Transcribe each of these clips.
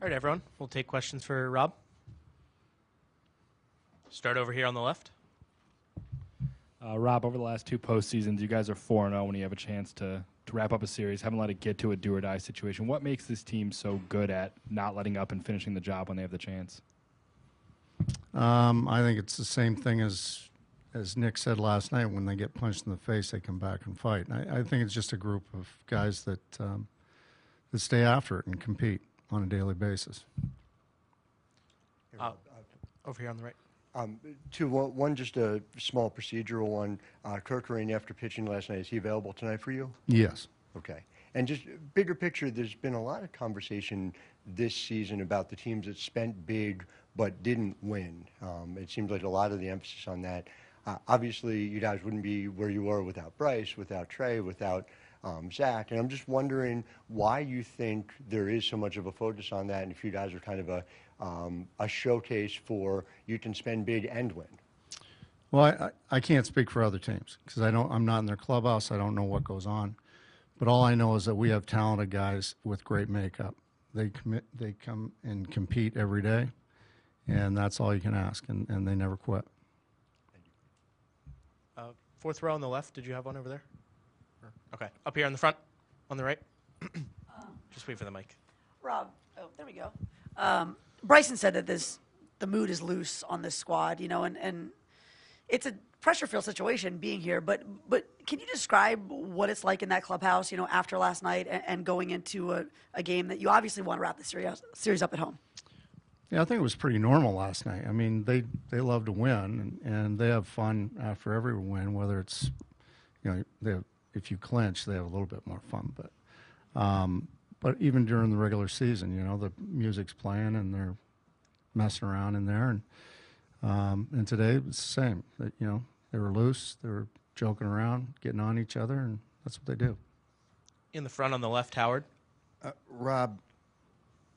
All right, everyone. We'll take questions for Rob. Start over here on the left. Rob, over the last 2 postseasons, you guys are 4-0 when you have a chance to wrap up a series. Haven't let it get to a do-or-die situation. What makes this team so good at not letting up and finishing the job when they have the chance? I think it's the same thing as Nick said last night. When they get punched in the face, they come back and fight. I think it's just a group of guys that stay after it and compete on a daily basis. Over here on the right. One just a small procedural one. Kirk Rain, after pitching last night, is he available tonight for you? Yes. Okay. And just bigger picture, there's been a lot of conversation this season about the teams that spent big but didn't win. It seems like a lot of the emphasis on that. Obviously, you guys wouldn't be where you were without Bryce, without Trey, without Zach. And I'm just wondering why you think there is so much of a focus on that, and if you guys are kind of a showcase for you can spend big and win. Well, I can't speak for other teams because I'm not in their clubhouse. I don't know what goes on. But all I know is that we have talented guys with great makeup. They come and compete every day, and that's all you can ask, and they never quit. Fourth row on the left. Did you have one over there? Okay. Up here on the front, on the right. Just wait for the mic. Rob, oh, there we go. Bryson said that the mood is loose on this squad, and it's a pressure-filled situation being here. But can you describe what it's like in that clubhouse, after last night and going into a game that you obviously want to wrap the series up at home? Yeah, I think it was pretty normal last night. I mean, they love to win, and they have fun after every win, whether it's, if you clinch, they have a little bit more fun. But even during the regular season, the music's playing and they're messing around in there. And today it's the same. They were loose, they were joking around, getting on each other, and that's what they do. In the front on the left, Howard. Rob,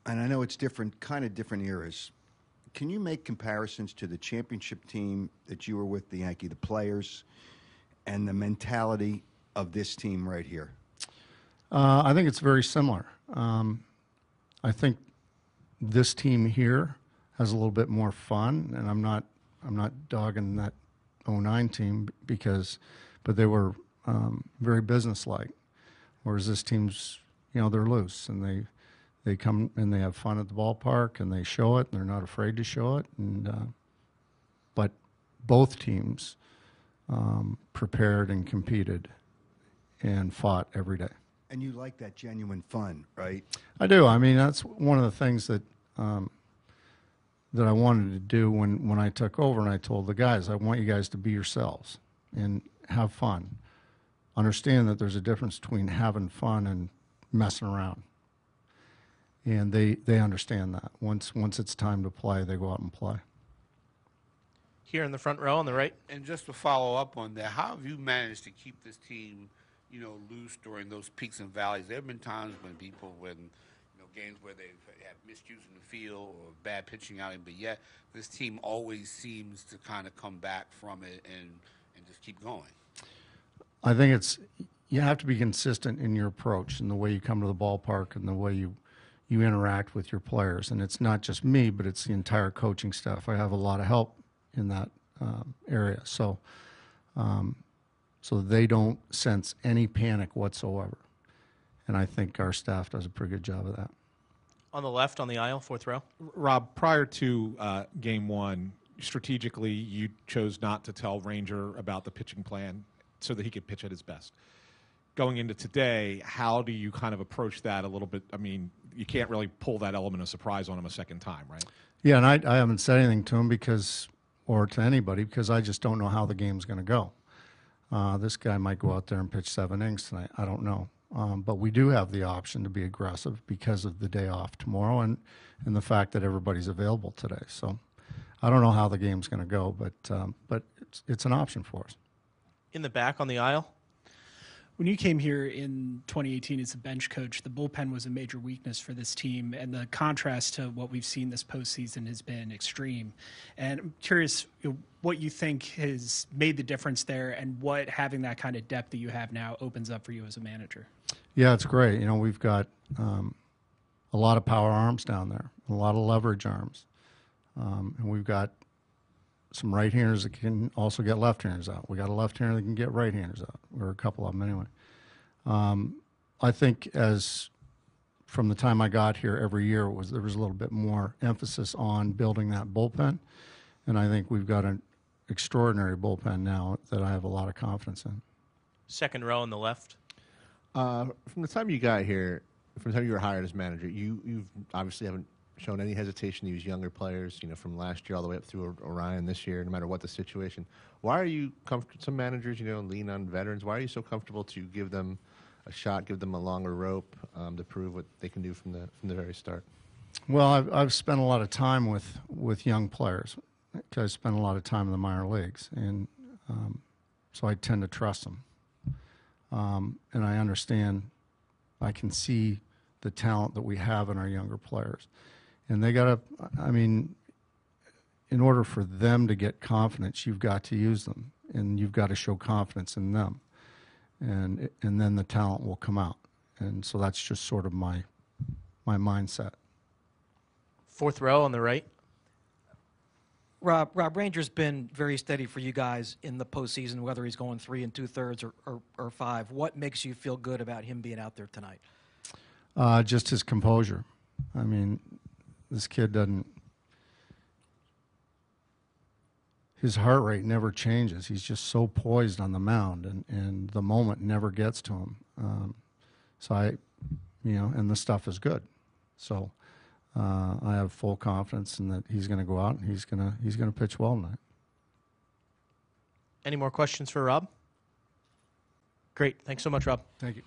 and I know it's kind of different eras. Can you make comparisons to the championship team that you were with, the Yankee, the players, and the mentality of this team right here? I think it's very similar. I think this team here has a little bit more fun, and I'm not dogging that 09 team but they were very businesslike, whereas this team's they're loose and they come and they have fun at the ballpark and they show it and they're not afraid to show it. And but both teams prepared and competed and fought every day. And you like that genuine fun, right? I do. I mean, that's one of the things that I wanted to do when I took over, and I told the guys, I want you guys to be yourselves and have fun. Understand that there's a difference between having fun and messing around. And they understand that. Once it's time to play, they go out and play. Here in the front row on the right. And just to follow up on that, how have you managed to keep this team loose during those peaks and valleys? There have been times when games where they've had miscues in the field or bad pitching outing, but yet this team always seems to kind of come back from it and just keep going. I think you have to be consistent in your approach and the way you come to the ballpark and the way you interact with your players. And it's not just me, but it's the entire coaching staff. I have a lot of help in that area. So they don't sense any panic whatsoever. And I think our staff does a pretty good job of that. On the left, on the aisle, fourth row. Rob, prior to Game 1, strategically, you chose not to tell Ranger about the pitching plan so that he could pitch at his best. Going into today, how do you kind of approach that a little bit? I mean, you can't really pull that element of surprise on him a second time, right? Yeah, and I haven't said anything to him or to anybody because I just don't know how the game's going to go. This guy might go out there and pitch 7 innings tonight. I don't know. But we do have the option to be aggressive because of the day off tomorrow and the fact that everybody's available today. So I don't know how the game's going to go, but it's an option for us. In the back on the aisle. When you came here in 2018 as a bench coach, the bullpen was a major weakness for this team, and the contrast to what we've seen this postseason has been extreme. And I'm curious what you think has made the difference there and what having that kind of depth that you have now opens up for you as a manager. Yeah, it's great. We've got a lot of power arms down there, a lot of leverage arms. And we've got some right-handers that can also get left-handers out. We got a left-hander that can get right-handers out, or a couple of them anyway. I think from the time I got here, every year there was a little bit more emphasis on building that bullpen, and I think we've got an extraordinary bullpen now that I have a lot of confidence in. Second row on the left. From the time you got here, from the time you were hired as manager, you've obviously haven't shown any hesitation to use younger players, from last year all the way up through Orion this year, no matter what the situation. Why are you comfortable? Some managers, lean on veterans. Why are you so comfortable to give them a shot, give them a longer rope to prove what they can do from the very start? Well, I've spent a lot of time with young players because I spent a lot of time in the minor leagues, and so I tend to trust them. And I understand, I can see the talent that we have in our younger players. And they got to, in order for them to get confidence, you've got to use them, and you've got to show confidence in them. And then the talent will come out. And so that's just sort of my mindset. Fourth row on the right. Rob, Ranger's been very steady for you guys in the postseason, whether he's going 3 2/3 or 5. What makes you feel good about him being out there tonight? Just his composure. This kid his heart rate never changes. He's just so poised on the mound, and the moment never gets to him. And the stuff is good. So I have full confidence in that he's going to go out and he's going to pitch well tonight. Any more questions for Rob? Great. Thanks so much, Rob. Thank you.